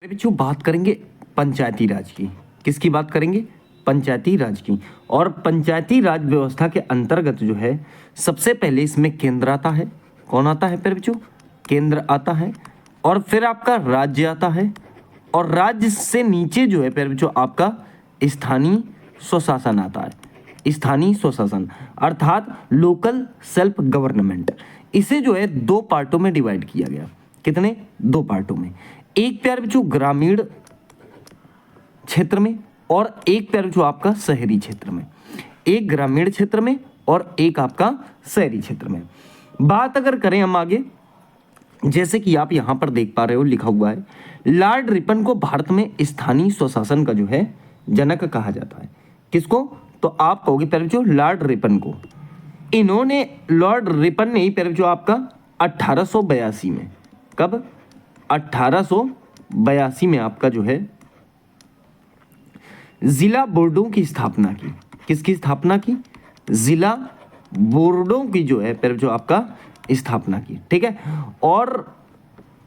मेरे बच्चों बात करेंगे पंचायती राज की। किसकी बात करेंगे? पंचायती राज की। और पंचायती राज व्यवस्था के अंतर्गत जो है सबसे पहले इसमें केंद्र आता है। कौन आता है मेरे बच्चों? केंद्र आता है। और फिर आपका राज्य आता है। और राज्य से नीचे जो है मेरे बच्चों आपका स्थानीय स्वशासन आता है। स्थानीय स्वशासन अर्थात लोकल सेल्फ गवर्नमेंट। इसे जो है दो पार्टों में डिवाइड किया गया। कितने? दो पार्टों में। एक प्यार बच्चों ग्रामीण क्षेत्र में और एक प्यार बच्चों आपका शहरी क्षेत्र में। एक ग्रामीण क्षेत्र में और एक आपका शहरी क्षेत्र में। बात अगर करें हम आगे, जैसे कि आप यहां पर देख पा रहे हो लिखा हुआ है, लॉर्ड रिपन को भारत में स्थानीय स्वशासन का जो है जनक कहा जाता है। किसको? तो आप कहोगे प्यारे बच्चों लॉर्ड रिपन को। इन्होंने लॉर्ड रिपन ने ही प्यारे बच्चों आपका 1882 में, कब? 1882 में आपका जो है जिला बोर्डों की स्थापना की। किसकी स्थापना की? जिला बोर्डों की जो है फिर जो आपका स्थापना की। ठीक है। और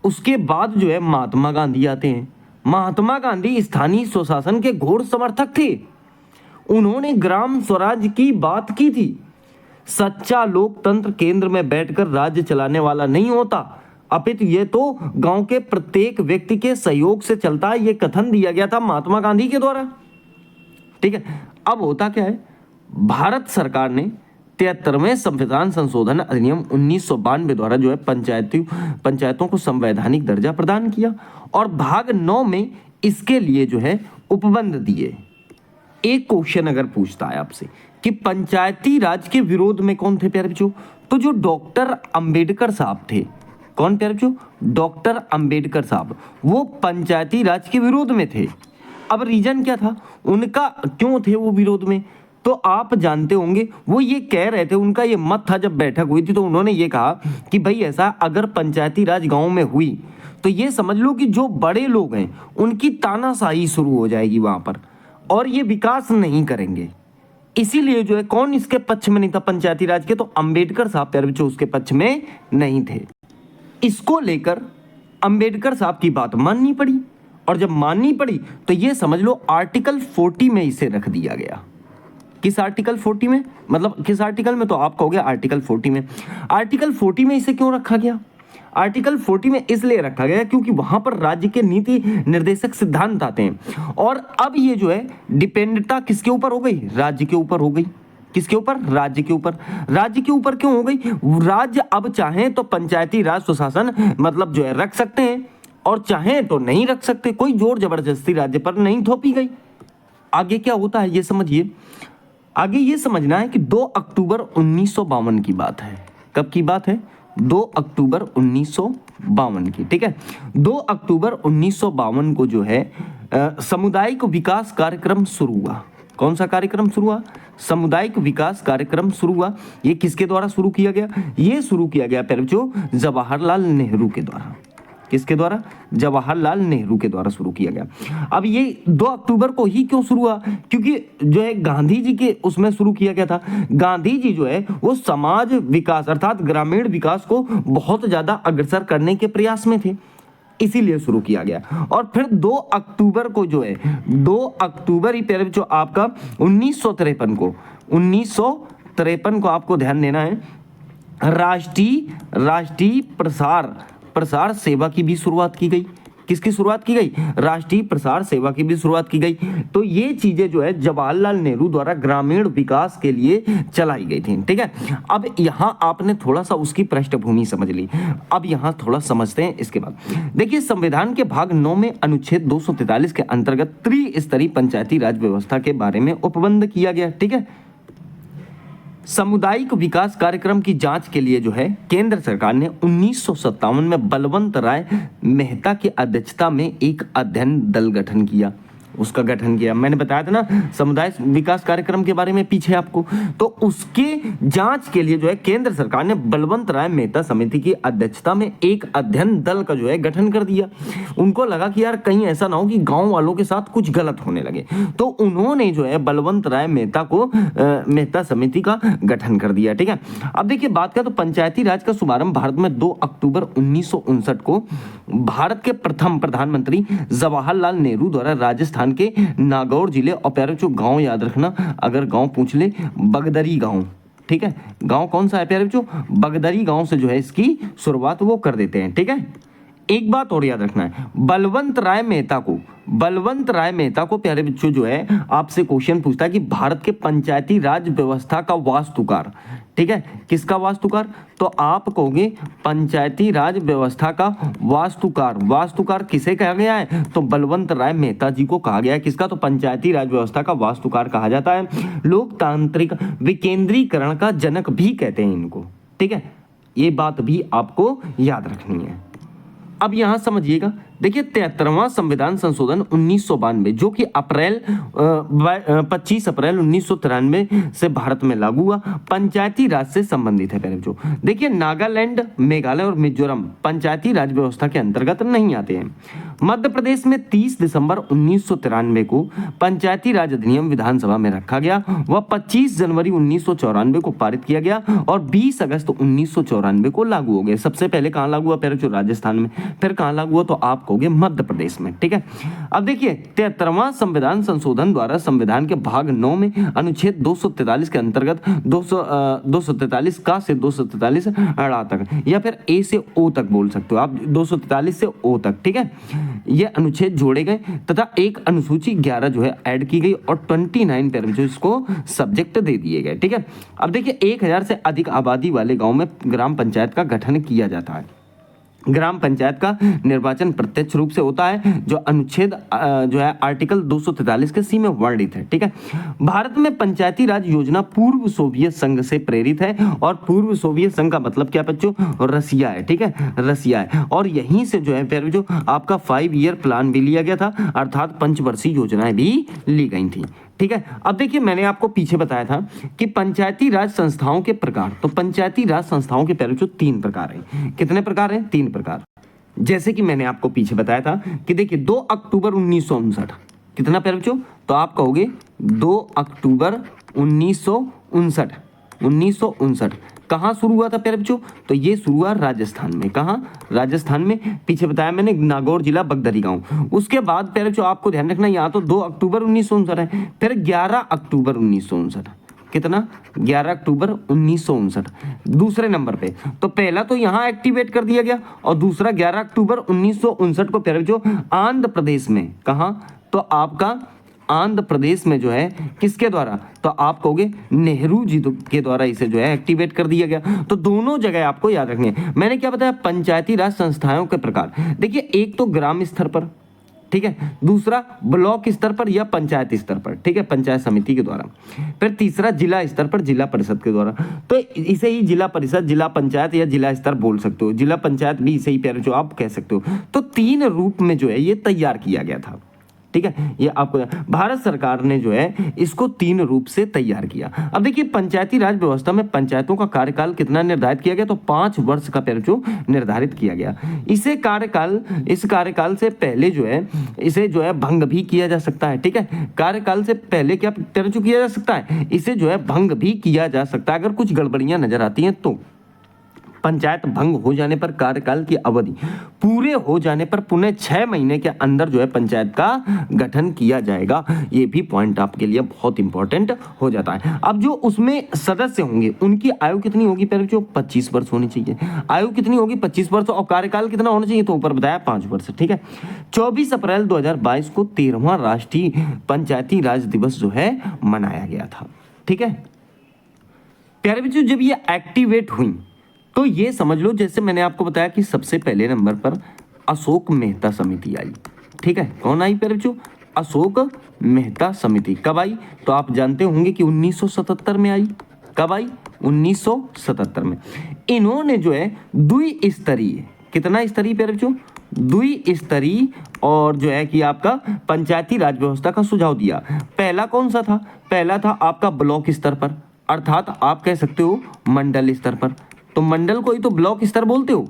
उसके बाद जो है महात्मा गांधी आते हैं। महात्मा गांधी स्थानीय स्वशासन के घोर समर्थक थे। उन्होंने ग्राम स्वराज की बात की थी। सच्चा लोकतंत्र केंद्र में बैठकर राज्य चलाने वाला नहीं होता, अपितु ये तो गांव के प्रत्येक व्यक्ति के सहयोग से चलता है। ये कथन दिया गया था महात्मा गांधी के द्वारा। ठीक है। अब होता क्या है, भारत सरकार ने 73वें संविधान संशोधन अधिनियम 1992 द्वारा जो है पंचायतों को संवैधानिक दर्जा प्रदान किया और भाग 9 में इसके लिए जो है उपबंध दिए। एक क्वेश्चन अगर पूछता है आपसे कि पंचायती राज के विरोध में कौन थे प्यारे बच्चों, तो जो डॉक्टर अंबेडकर साहब थे। कौन प्यारे बच्चों? डॉक्टर अंबेडकर साहब। वो पंचायती राज के विरोध में थे। अब रीजन क्या था उनका, क्यों थे वो विरोध में? तो आप जानते होंगे वो ये कह रहे थे, उनका ये मत था जब बैठक हुई थी तो उन्होंने ये कहा कि भाई ऐसा अगर पंचायती राज गांव में हुई तो ये समझ लो कि जो बड़े लोग हैं उनकी तानाशाही शुरू हो जाएगी वहां पर और ये विकास नहीं करेंगे। इसीलिए जो है कौन इसके पक्ष में नहीं था पंचायती राज के? तो अंबेडकर साहब प्यारे बच्चों उसके पक्ष में नहीं थे। इसको लेकर अंबेडकर साहब की बात माननी पड़ी और जब माननी पड़ी तो ये समझ लो आर्टिकल 40 में इसे रख दिया गया। किस आर्टिकल 40 में? मतलब किस आर्टिकल में? तो आप कहोगे आर्टिकल 40 में। आर्टिकल 40 में इसे क्यों रखा गया? आर्टिकल 40 में इसलिए रखा गया क्योंकि वहां पर राज्य के नीति निर्देशक सिद्धांत आते हैं और अब ये जो है डिपेंडेंटता किसके ऊपर हो गई? राज्य के ऊपर हो गई। किसके ऊपर? राज्य के ऊपर। राज्य के ऊपर क्यों हो गई? राज्य अब चाहें तो पंचायती राज स्वशासन मतलब जो है रख सकते हैं और चाहें तो नहीं रख सकते। कोई जोर जबरदस्ती राज्य पर नहीं थोपी गई। आगे क्या होता है ये समझिए। आगे ये समझना है कि 2 अक्टूबर 1952 की बात है। कब की बात है? 2 अक्टूबर 1952 की। ठीक है। 2 अक्टूबर 1952 को जो है सामुदायिक विकास कार्यक्रम शुरू हुआ। कौन सा कार्यक्रम शुरू हुआ? सामुदायिक विकास कार्यक्रम शुरू हुआ। ये किसके द्वारा शुरू किया गया? ये शुरू किया गया प्यारे बच्चों जवाहरलाल नेहरू के द्वारा। किसके द्वारा? जवाहरलाल नेहरू के द्वारा शुरू किया गया। अब ये 2 अक्टूबर को ही क्यों शुरू हुआ? क्योंकि जो है गांधी जी के उसमें शुरू किया गया था। गांधी जी जो है वो समाज विकास अर्थात ग्रामीण विकास को बहुत ज्यादा अग्रसर करने के प्रयास में थे, इसीलिए शुरू किया गया। और फिर 2 अक्टूबर को जो है 2 अक्टूबर ही प्यारे बच्चों आपका 1953 को आपको ध्यान देना है, राष्ट्रीय प्रसार सेवा की भी शुरुआत की गई। किसकी शुरुआत की गई? राष्ट्रीय प्रसार सेवा की भी शुरुआत की गई। तो ये चीजें जो है जवाहरलाल नेहरू द्वारा ग्रामीण विकास के लिए चलाई गई थी। ठीक है। अब यहाँ आपने थोड़ा सा उसकी पृष्ठभूमि समझ ली। अब यहाँ थोड़ा समझते हैं इसके बाद। देखिए संविधान के भाग 9 में अनुच्छेद 243 के अंतर्गत त्रिस्तरीय पंचायती राज व्यवस्था के बारे में उपबंध किया गया। ठीक है। सामुदायिक विकास कार्यक्रम की जांच के लिए जो है केंद्र सरकार ने 1957 में बलवंत राय मेहता की अध्यक्षता में एक अध्ययन दल गठन किया। उसका गठन किया। मैंने बताया था ना समुदाय विकास कार्यक्रम के बारे में पीछे आपको। तो उसके जांच के लिए जो है केंद्र सरकार ने बलवंत राय मेहता समिति की अध्यक्षता में एक अध्ययन दल का जो है गठन कर दिया। उनको लगा कि यार कहीं ऐसा ना हो कि गांव वालों के साथ कुछ गलत होने लगे, तो उन्होंने जो है बलवंत राय मेहता को मेहता समिति का गठन कर दिया। ठीक है, अब देखिए बात करें तो पंचायती राज का शुभारंभ भारत में 2 अक्टूबर 1959 को भारत के प्रथम प्रधानमंत्री जवाहरलाल नेहरू द्वारा राजस्थान के नागौर जिले, और प्यारे बच्चों गांव याद रखना, अगर गांव पूछ ले बगदरी गांव, ठीक है, गांव कौन सा है प्यारे बच्चों, बगदरी गांव से जो है इसकी शुरुआत वो कर देते हैं। ठीक है, एक बात और याद रखना है, बलवंत राय मेहता को प्यारे बच्चों जो है आपसे क्वेश्चन पूछता है कि भारत के पंचायती राज व्यवस्था का वास्तुकार, ठीक है, किसका वास्तुकार, तो आप कहोगे पंचायती राज व्यवस्था का वास्तुकार किसे कहा गया है, तो बलवंत राय मेहता जी को कहा गया है। किसका, तो पंचायती राज व्यवस्था का वास्तुकार कहा जाता है। लोकतांत्रिक विकेंद्रीकरण का जनक भी कहते हैं इनको। ठीक है, ये बात भी आपको याद रखनी है। अब यहां समझिएगा, देखिए 73वां संविधान संशोधन 1992 जो कि 25 अप्रैल 1993 से भारत में लागू हुआ, पंचायती राज से संबंधित है। पहले जो देखिए नागालैंड, मेघालय और मिजोरम पंचायती राज व्यवस्था के अंतर्गत नहीं आते हैं। मध्य प्रदेश में 30 दिसंबर 1993 को पंचायती राज अधिनियम विधानसभा में रखा गया। वह 25 जनवरी 1994 को पारित किया गया और 20 अगस्त 1994 को लागू हो गया। सबसे पहले कहां लागू हुआ पहले जो, राजस्थान में, फिर कहां लागू हुआ, तो आप कहोगे मध्य प्रदेश में। ठीक है, अब देखिए 73वां संविधान संशोधन द्वारा संविधान के भाग 9 में अनुच्छेद 243 के अंतर्गत 243 का से 243 अड़ा तक, या फिर ए से ओ तक बोल सकते हो आप, 243 से ओ तक। ठीक है, ये अनुच्छेद जोड़े गए तथा एक अनुसूची 11 जो है ऐड की गई और 29 पर जो इसको सब्जेक्ट दे दिए गए। ठीक है, अब देखिए 1000 से अधिक आबादी वाले गांव में ग्राम पंचायत का गठन किया जाता है। ग्राम पंचायत का निर्वाचन प्रत्यक्ष रूप से होता है, जो अनुच्छेद जो है आर्टिकल 243 के सी में वर्णित है। ठीक है, भारत में पंचायती राज योजना पूर्व सोवियत संघ से प्रेरित है, और पूर्व सोवियत संघ का मतलब क्या बच्चों, रसिया है। ठीक है, रसिया है, और यहीं से जो है फिर जो आपका 5 ईयर प्लान भी लिया गया था, अर्थात पंचवर्षीय योजनाएं भी ली गई थी। ठीक है, अब देखिए मैंने आपको पीछे बताया था कि पंचायती राज संस्थाओं के प्रकार, तो पंचायती राज संस्थाओं के पहले जो 3 प्रकार हैं। कितने प्रकार हैं? 3 प्रकार। जैसे कि मैंने आपको पीछे बताया था कि देखिए 2 अक्टूबर 1959, कितना पहले बच्चों, तो आप कहोगे 2 अक्टूबर 1959 कहाँ शुरू हुआ था प्यारे बच्चों, तो ये शुरू हुआ राजस्थान में। कहाँ? राजस्थान में, पीछे बताया मैंने नागौर जिला बगदरी गांव। उसके बाद प्यारे बच्चों आपको ध्यान रखना, यहाँ तो 2 अक्टूबर 1959 है, फिर 11 अक्टूबर 1959, कितना, 11 अक्टूबर 1959 दूसरे नंबर पे। तो पहला तो यहाँ एक्टिवेट कर दिया गया, और दूसरा 11 अक्टूबर 1959 को प्यारे बच्चों आंध्र प्रदेश में, कहाँ, तो आपका आंध्र प्रदेश में जो है किसके द्वारा, तो आप कहोगे नेहरू जी के द्वारा इसे जो है एक्टिवेट कर दिया गया। तो दोनों जगह आपको याद रखनी है। मैंने क्या बताया, पंचायती राज संस्थाओं के प्रकार, देखिए एक तो ग्राम स्तर पर, ठीक है, दूसरा ब्लॉक स्तर पर या पंचायत स्तर पर, ठीक है, पंचायत समिति के द्वारा, फिर तीसरा जिला स्तर पर जिला परिषद के द्वारा। तो इसे ही जिला परिषद, जिला पंचायत या जिला स्तर बोल सकते हो, जिला पंचायत भी इसे ही प्यारे जो आप कह सकते हो। तो 3 रूप में जो है ये तैयार किया गया था। ठीक है, ये आपको भारत सरकार ने जो है इसको 3 रूप से तैयार किया। अब देखिए पंचायती राज व्यवस्था में पंचायतों का कार्यकाल कितना निर्धारित किया गया, तो 5 वर्ष का जो निर्धारित किया गया। इस कार्यकाल से पहले जो है इसे जो है भंग भी किया जा सकता है। ठीक है, कार्यकाल से पहले क्या किया जा सकता है, इसे जो है भंग भी किया जा सकता है अगर कुछ गड़बड़ियां नजर आती हैं तो। पंचायत भंग हो जाने पर कार्यकाल की अवधि पूरे हो जाने पर पुनः 6 महीने के अंदर जो है पंचायत का गठन किया जाएगा। ये भी पॉइंट आपके लिए बहुत इंपॉर्टेंट हो जाता है। अब जो उसमें सदस्य होंगे उनकी आयु कितनी होगी, पहले जो 25 वर्ष होनी चाहिए। आयु कितनी होगी, 25 वर्ष, और कार्यकाल कितना होना चाहिए, तो ऊपर बताया 5 वर्ष। ठीक है, 24 अप्रैल 2022 को 13वां राष्ट्रीय पंचायती राज दिवस जो है मनाया गया था। ठीक है प्यारे बच्चों, जब ये एक्टिवेट हुई तो ये समझ लो, जैसे मैंने आपको बताया कि सबसे पहले नंबर पर अशोक मेहता समिति आई। ठीक है, कौन आई प्यारे बच्चों, अशोक मेहता समिति। कब आई, तो आप जानते होंगे कि 1977 में आई। कब आई, 1977 में। इन्होंने जो है द्विस्तरीय, कितना स्तरीय प्यारे बच्चों, द्विस्तरीय और जो है कि आपका पंचायती राज व्यवस्था का सुझाव दिया। पहला कौन सा था? पहला था आपका ब्लॉक स्तर पर, अर्थात आप कह सकते हो मंडल स्तर पर। तो मंडल को ही तो ब्लॉक स्तर बोलते हो,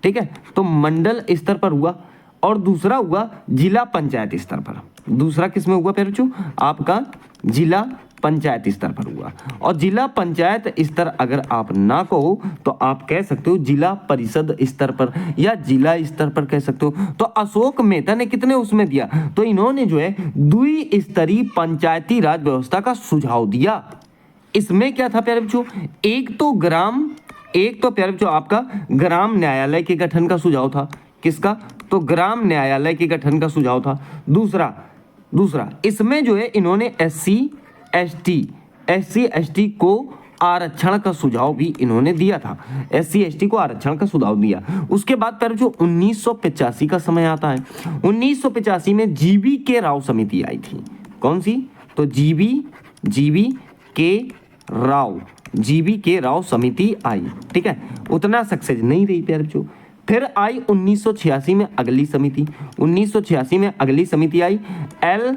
ठीक है। तो मंडल स्तर पर हुआ। और दूसरा हुआ जिला पंचायत स्तर पर। दूसरा किस में हुआ पेरुचो? आपका जिला पंचायत स्तर पर हुआ। और जिला पंचायत स्तर अगर आप ना कहो तो आप कह सकते हो जिला परिषद स्तर पर या जिला स्तर पर कह सकते हो। तो अशोक मेहता ने कितने उसमें दिया? तो इन्होंने जो है द्विस्तरीय पंचायती राज व्यवस्था का सुझाव दिया। इसमें क्या था प्यारे बच्चों? एक तो प्यारे बच्चों आपका ग्राम न्यायालय के गठन का सुझाव था। किसका? तो ग्राम न्यायालय के गठन का सुझाव था। दूसरा इसमें जो है इन्होंने एससी एसटी को आरक्षण का सुझाव भी इन्होंने दिया था। एससी एसटी को आरक्षण का सुझाव दिया। उसके बाद पर जो 1985 का समय आता है, 1985 में जीवी के राव समिति आई थी। कौन सी? तो जीवी के राव समिति आई, ठीक है। उतना सक्सेस नहीं रही प्यारे बच्चों। फिर आई 1986 में अगली समिति। 1986 में अगली समिति आई एल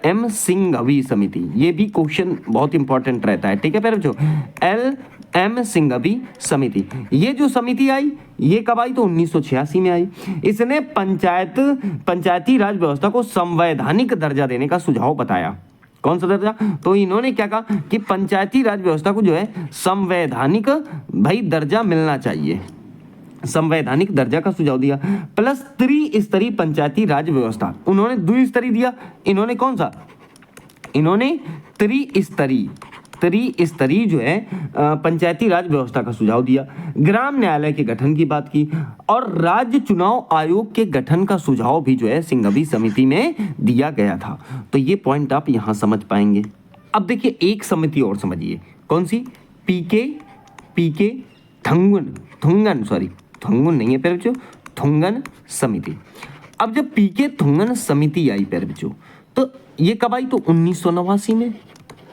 एम सिंघवी समिति। ये भी क्वेश्चन बहुत इंपॉर्टेंट रहता है, ठीक है प्यारे बच्चों। एल एम सिंघवी समिति, ये जो समिति आई ये कब आई? तो 1986 में आई। इसने पंचायती राज व्यवस्था को संवैधानिक दर्जा देने का सुझाव बताया। कौन सा दर्जा? तो इन्होंने क्या कहा कि पंचायती राज व्यवस्था को जो है संवैधानिक भाई दर्जा मिलना चाहिए, संवैधानिक दर्जा का सुझाव दिया। प्लस त्रिस्तरीय पंचायती राज व्यवस्था, उन्होंने द्विस्तरीय दिया। इन्होंने कौन सा? इन्होंने त्रिस्तरीय जो है पंचायती राज व्यवस्था का सुझाव दिया। ग्राम न्यायालय के गठन की बात की और राज्य चुनाव आयोग के गठन का सुझाव भी जो है सिंघवी समिति में दिया गया था। तो ये पॉइंट आप यहां समझ पाएंगे। अब देखिए एक समिति और समझिए, कौन सी? पीके थुंगन नहीं है प्यारे बच्चों, थुंगन समिति। अब जब पीके थुंगन समिति आई प्यारे बच्चों, तो ये कब आई? तो 1989 में।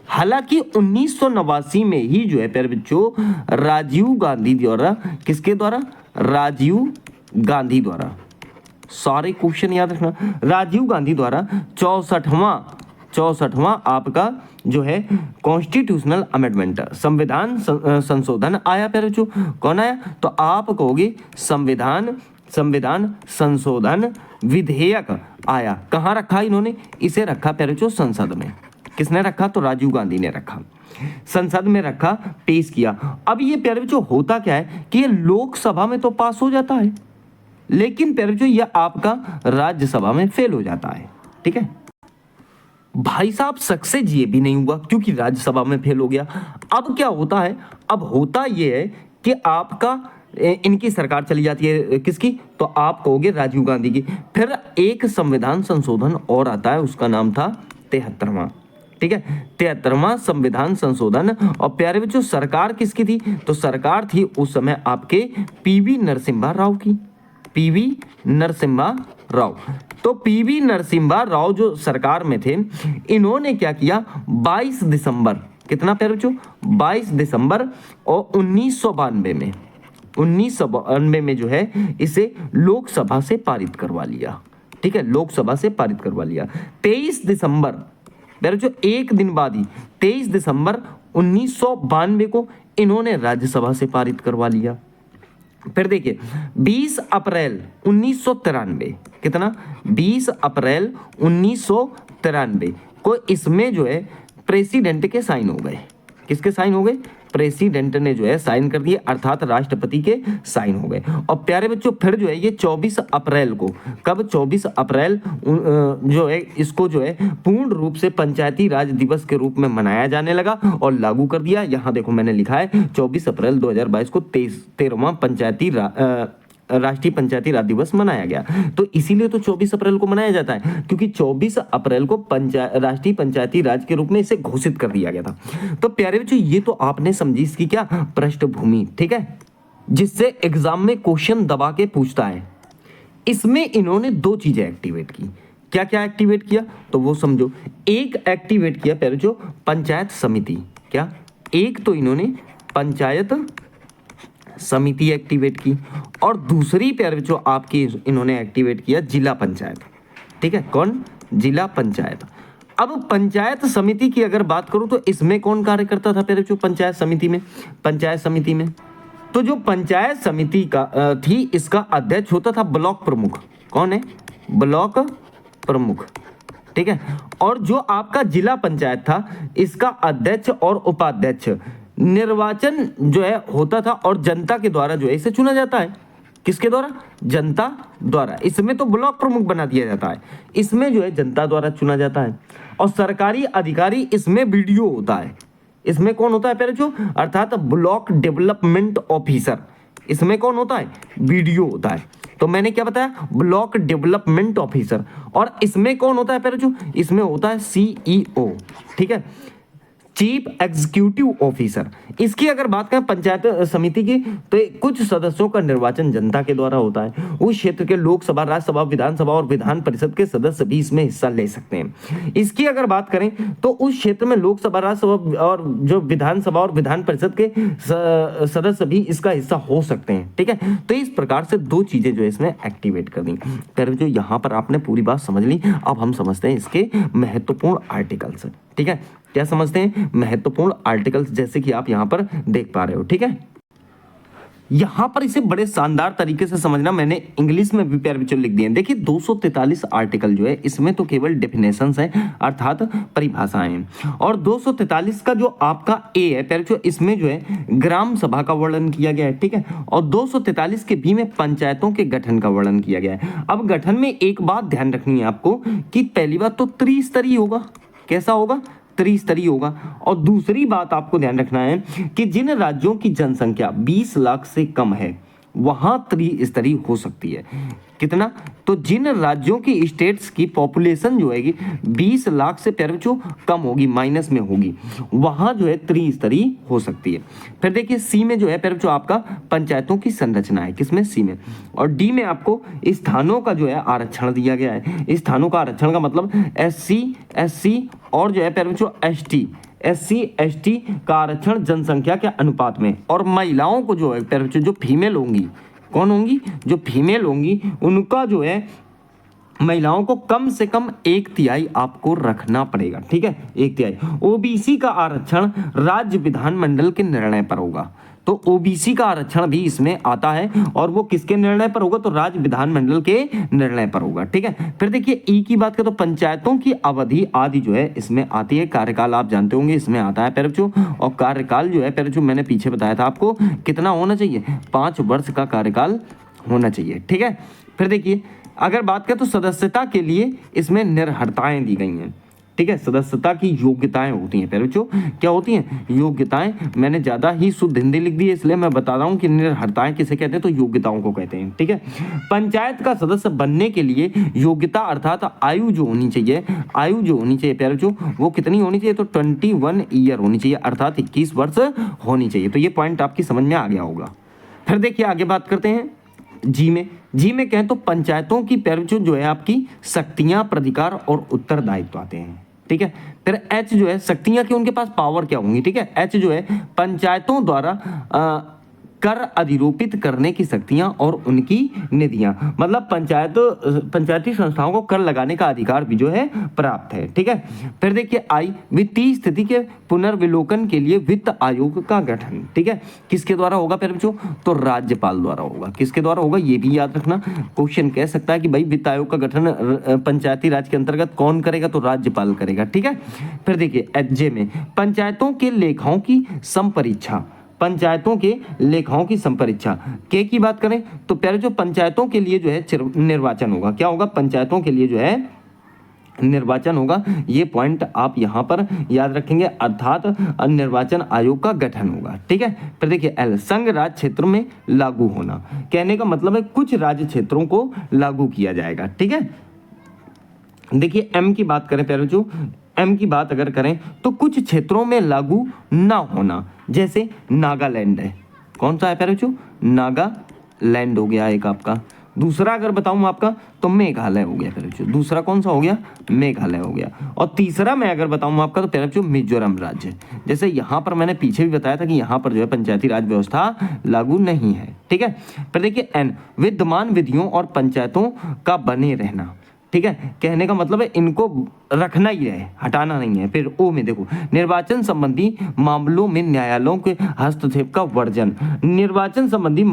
हालांकि 1989 में ही जो है प्यारे बच्चों राजीव गांधी द्वारा, किसके द्वारा? राजीव गांधी द्वारा, सारे क्वेश्चन याद रखना, राजीव गांधी द्वारा 64वां आपका जो है कॉन्स्टिट्यूशनल अमेंडमेंट, संविधान संशोधन आया प्यारे बच्चों। कौन आया? तो आप कहोगे संविधान संशोधन विधेयक आया। कहाँ रखा इन्होंने? इसे रखा प्यारे बच्चों संसद में। किसने रखा? तो राजीव गांधी ने रखा, संसद में रखा, पेश किया। अब ये प्यारे बच्चों होता क्या है कि ये लोकसभा में तो पास हो जाता है, लेकिन प्यारे बच्चों ये आपका राज्यसभा में फेल हो जाता है, ठीक है। भाई साहब सक्सेस ये भी नहीं हुआ क्योंकि राज्यसभा में फेल हो गया। अब क्या होता है? अब होता ये है कि आपका इनकी सरकार चली जाती है, किसकी? तो आप कहोगे राजीव गांधी की। फिर एक संविधान संशोधन और आता है, उसका नाम था 73वां, ठीक है, 73वां संविधान संशोधन। और प्यारे बच्चों सरकार किसकी थी? तो सरकार थी उस समय आपके पीवी नरसिम्हा राव की, पीवी नरसिम्हा राव। तो पीवी नरसिम्हा राव जो सरकार में थे, इन्होंने क्या किया? 22 दिसंबर, कितना प्यारे बच्चों? 22 दिसंबर और 1992 में जो है इसे लोकसभा से पारित करवा लिया, ठीक है, लोकसभा से पारित करवा लिया। 23 दिसंबर प्यारे बच्चों एक दिन बाद ही 23 दिसंबर 1992 को इन्होंने राज्यसभा से पारित करवा लिया। फिर देखिए 20 अप्रैल 1993, कितना? 20 अप्रैल 1993 को इसमें जो है प्रेसिडेंट के साइन हो गए। किसके साइन हो गए? प्रेसिडेंट ने जो है साइन कर दिए, अर्थात राष्ट्रपति के साइन हो गए। और प्यारे बच्चों फिर जो है ये 24 अप्रैल को, कब? 24 अप्रैल जो है इसको जो है पूर्ण रूप से पंचायती राज दिवस के रूप में मनाया जाने लगा और लागू कर दिया। यहाँ देखो मैंने लिखा है 24 अप्रैल 2022 को 13वां राष्ट्रीय पंचायती राज दिवस मनाया गया। तो इसीलिए तो 24 अप्रैल को मनाया जाता है, क्योंकि 24 अप्रैल को राष्ट्रीय पंचायती राज के रूप में इसे घोषित कर दिया गया था। तो प्यारे बच्चों ये तो आपने समझी इसकी क्या पृष्ठभूमि, ठीक है, जिससे एग्जाम में क्वेश्चन दबा के पूछता है। इसमें इन्होंने दो चीजें एक्टिवेट की। क्या क्या एक्टिवेट किया तो वो समझो। एक एक्टिवेट किया प्यारे बच्चों पंचायत समिति। क्या? एक तो इन्होंने पंचायत समिति एक्टिवेट की, और दूसरी प्यारे बच्चों आपकी इन्होंने एक्टिवेट किया जिला पंचायत। ठीक है, कौन? जिला पंचायत। अब पंचायत समिति की अगर बात करूं तो इसमें कौन कार्य करता था प्यारे बच्चों? पंचायत समिति में, पंचायत समिति में तो जो पंचायत समिति का थी, इसका अध्यक्ष होता था ब्लॉक प्रमुख। कौन है? ब्लॉक प्रमुख। ठीक है, और जो आपका जिला पंचायत था, इसका अध्यक्ष और उपाध्यक्ष निर्वाचन जो है होता था, और जनता के द्वारा जो है इसे चुना जाता है। किसके द्वारा? जनता द्वारा। इसमें तो ब्लॉक प्रमुख बना दिया जाता है, इसमें जो है जनता द्वारा चुना जाता है। और सरकारी अधिकारी इसमें बीडीओ होता है। इसमें कौन होता है प्यारे बच्चों? अर्थात ब्लॉक डेवलपमेंट ऑफिसर। इसमें कौन होता है? बीडीओ होता है। तो मैंने क्या बताया? Block development officer. और इसमें कौन होता है प्यारे बच्चों? इसमें होता है सीईओ। ठीक है, चीफ एग्जीक्यूटिव ऑफिसर। इसकी अगर बात करें पंचायत समिति की, तो कुछ सदस्यों का निर्वाचन जनता के द्वारा होता है। उस क्षेत्र के लोकसभा, राज्यसभा, विधानसभा और विधान परिषद के सदस्य भी इसमें हिस्सा ले सकते हैं। इसकी अगर बात करें तो उस क्षेत्र में लोकसभा, राज्यसभा और जो विधानसभा और विधान परिषद के सदस्य भी इसका हिस्सा हो सकते हैं। ठीक है, तो इस प्रकार से दो चीजें जो है इसमें एक्टिवेट कर दी। फिर जो यहाँ पर आपने पूरी बात समझ ली, अब हम समझते हैं इसके महत्वपूर्ण आर्टिकल्स। ठीक है, क्या समझते हैं? महत्वपूर्ण आर्टिकल्स, जैसे कि आप यहां पर देख पा रहे हो। ठीक है, यहां पर इसे बड़े शानदार तरीके से समझना, मैंने इंग्लिश में भी प्यारे बच्चों लिख दिए हैं। देखिए 243 आर्टिकल जो है इसमें तो केवल डेफिनेशंस हैं, अर्थात परिभाषाएं हैं। और 243 का जो आपका ए है प्यारे बच्चों, इसमें जो है ग्राम सभा का वर्णन किया गया है। ठीक है, और 243 के बी में पंचायतों के गठन का वर्णन किया गया है। अब गठन में एक बात ध्यान रखनी है आपको कि पहली बात तो त्रिस्तरीय होगा। कैसा होगा? त्रिस्तरीय होगा। और दूसरी बात आपको ध्यान रखना है कि जिन राज्यों की जनसंख्या 20 लाख से कम है वहां त्रिस्तरीय हो सकती है। कितना? तो जिन राज्यों की स्टेट्स की पॉपुलेशन जो है 20 लाख से प्यारे बच्चों कम होगी, माइनस में होगी, वहां जो है त्रिस्तरीय हो सकती है। फिर देखिए सी में जो है प्यारे बच्चों आपका पंचायतों की संरचना है। किसमें? सी में। और डी में आपको स्थानों का जो है आरक्षण दिया गया है। स्थानों का आरक्षण का मतलब SC और जो है प्यारे बच्चों SC/ST का आरक्षण जनसंख्या के अनुपात में। और महिलाओं को जो है प्यारे बच्चों, जो फीमेल होंगी, कौन होंगी? जो फीमेल होंगी, उनका जो है महिलाओं को कम से कम 1/3 आपको रखना पड़ेगा। ठीक है, 1/3। ओबीसी का आरक्षण राज्य विधानमंडल के निर्णय पर होगा। तो ओबीसी का आरक्षण भी इसमें आता है, और वो किसके निर्णय पर होगा? तो राज्य विधानमंडल के निर्णय पर होगा। ठीक है, फिर देखिए ई की बात करें तो पंचायतों की अवधि आदि जो है इसमें आती है। कार्यकाल आप जानते होंगे इसमें आता है प्यारे बच्चों। और कार्यकाल जो है प्यारे बच्चों मैंने पीछे बताया था आपको कितना होना चाहिए? 5 वर्ष का कार्यकाल होना चाहिए। ठीक है, फिर देखिए अगर बात करें तो सदस्यता के लिए इसमें निर्हरताएं दी गई हैं। ठीक है, सदस्यता की योग्यताएं होती हैं प्यारे बच्चों। क्या होती हैं? योग्यताएं। मैंने ज्यादा ही शुद्ध हिंदी लिख दी है, इसलिए मैं बता रहा हूं कि निर्हरताएं किसे कहते हैं, तो योग्यताओं को कहते हैं। ठीक है, पंचायत का सदस्य बनने के लिए योग्यता अर्थात आयु जो होनी चाहिए, आयु जो होनी चाहिए प्यारे बच्चों, वो कितनी होनी चाहिए? तो 21 ईयर होनी चाहिए, अर्थात 21 वर्ष होनी चाहिए। तो ये पॉइंट आपकी समझ में आ गया होगा। फिर देखिए आगे बात करते हैं जी में कहें तो पंचायतों की प्यारे बच्चों जो है आपकी शक्तियां, प्राधिकार और उत्तरदायित्व आते हैं। ठीक है, फिर एच जो है शक्तियां की, उनके पास पावर क्या होंगी? ठीक है, एच जो है पंचायतों द्वारा कर अधिरोपित करने की शक्तियां और उनकी निधियां, मतलब पंचायती संस्थाओं को कर लगाने का अधिकार भी जो है प्राप्त है। ठीक है, फिर देखिए आई वित्तीय स्थिति के पुनर्विलोकन के लिए वित्त आयोग का गठन। ठीक है, किसके द्वारा होगा प्यारे बच्चों? तो राज्यपाल द्वारा होगा। किसके द्वारा होगा ये भी याद रखना, क्वेश्चन कह सकता है कि भाई वित्त आयोग का गठन पंचायती राज के अंतर्गत कौन करेगा? तो राज्यपाल करेगा। ठीक है, फिर देखिए एच में पंचायतों के लेखाओं की संपरीक्षा, पंचायतों के लेखाओं की संपरीक्षा के की बात करें तो प्यारे जो पंचायतों के लिए जो है निर्वाचन होगा। क्या होगा? पंचायतों के लिए जो है निर्वाचन होगा। ये पॉइंट आप यहां पर याद रखेंगे, अर्थात निर्वाचन आयोग का गठन होगा। ठीक है, फिर देखिए एल संघ राज्य क्षेत्रों में लागू होना, कहने का मतलब है कुछ राज्य क्षेत्रों को लागू किया जाएगा। ठीक है, देखिए एम की बात करें प्यारे जो, एम की बात अगर करें तो कुछ क्षेत्रों में लागू ना होना, जैसे नागालैंड है। कौन सा है प्यारे बच्चों? नागालैंड हो गया एक आपका। दूसरा अगर बताऊं आपका तो मेघालय हो गया प्यारे बच्चों, दूसरा कौन सा हो गया, मेघालय हो गया। और तीसरा मैं अगर बताऊं आपका तो प्यारे बच्चों मिजोरम राज्य। जैसे यहाँ पर मैंने पीछे भी बताया था कि यहाँ पर जो है पंचायती राज व्यवस्था लागू नहीं है, ठीक है। पर देखिए एन, विद्यमान विधियों और पंचायतों का बने रहना, ठीक है, कहने का मतलब है इनको रखना ही है, हटाना नहीं है। फिर ओ में देखो, निर्वाचन संबंधी मामलों में न्यायालयों के हस्तक्षेप का वर्जन, निर्वाचन संबंधी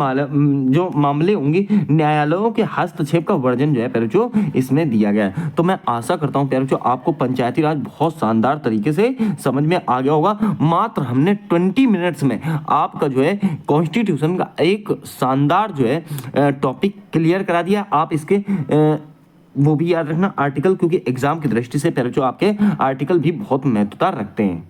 जो मामले होंगे न्यायालयों के हस्तक्षेप का वर्जन जो है प्यारे बच्चों इसमें दिया गया है। तो मैं आशा करता हूं प्यारे बच्चों आपको पंचायती राज बहुत शानदार तरीके से समझ में आ गया होगा। मात्र हमने 20 मिनट्स में आपका जो है कॉन्स्टिट्यूशन का एक शानदार जो है टॉपिक क्लियर करा दिया। आप इसके वो भी याद रखना आर्टिकल, क्योंकि एग्जाम की दृष्टि से प्यारे बच्चों आपके आर्टिकल भी बहुत महत्वता रखते हैं।